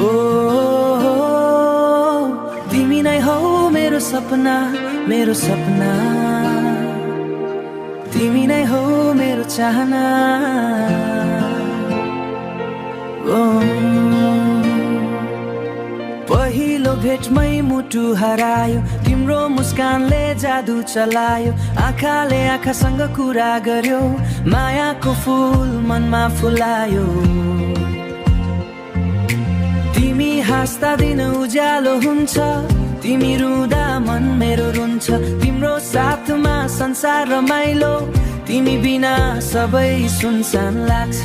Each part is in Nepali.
ओ तिमी नै हौ मेरो सपना, मेरो सपना। तिमी नै हौ मेरो चाहना। पहिलो भेटमै मुटु हरायो, तिम्रो मुस्कानले जादु चलायो। आँखाले आँखासँग कुरा गर्यो, मायाको फुल मनमा फुलायो। तिमी हाँस्दा दिन उज्यालो हुन्छ, तिमी रुँदा मन मेरो रुन्छ। तिम्रो साथमा संसार रमाइलो, तिमी बिना सबै सुनसान लाग्छ।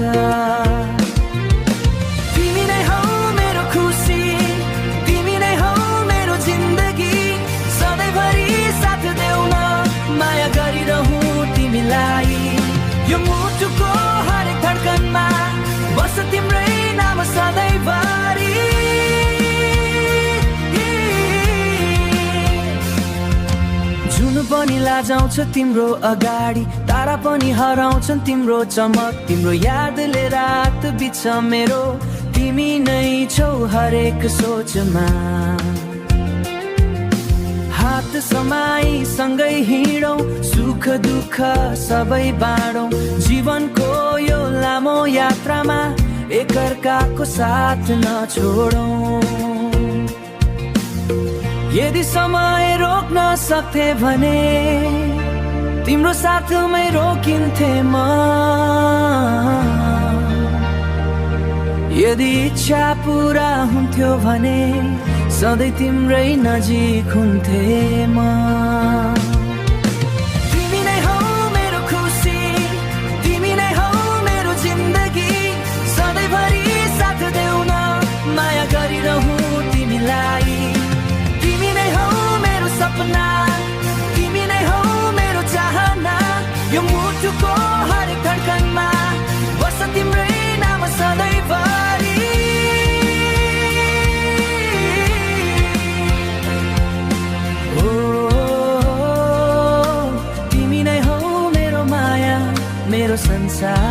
तिमी नै हौ मेरो खुसी, तिमी नै हौ मेरो जिन्दगी। सधैँभरि साथ देऊ न, माया गरिरहँ तिमीलाई। यो मुटुको हरेक धड्कनमा बस तिम्रै नाम सधैँभरि। जुन पनि लाजाउँछ तिम्रो अगाडि, तारा पनि हराउँछन् तिम्रो चमक। तिम्रो यादले रात बित्छ मेरो, तिमी नै छौ हरेक सोचमा। हात समाई सँगै हिँडौँ, सुख दुःख सबै बाँडौँ। जीवनको यो लामो यात्रामा एकअर्काको साथ नछोडौँ। यदि समय रोक्न सक्थे भने तिम्रो साथमै रोकिन्थे म। यदि इच्छा पुरा हुन्थ्यो भने सधैँ तिम्रै नजिक हुन्थे म। तिमी नै हौ मेरो खुसी, तिमी नै हौ मेरो जिन्दगी। सधैँभरि साथ देऊ न, माया गरिरहँ तिमीलाई। तिमी नै हौ मेरो सपना, तिमी नै हौ मेरो चाहना। यो मुटुको हरेक धड्कनमा बस तिम्रै नाम सधैँभरि। ओ तिमी नै हौ मेरो माया, मेरो संसार।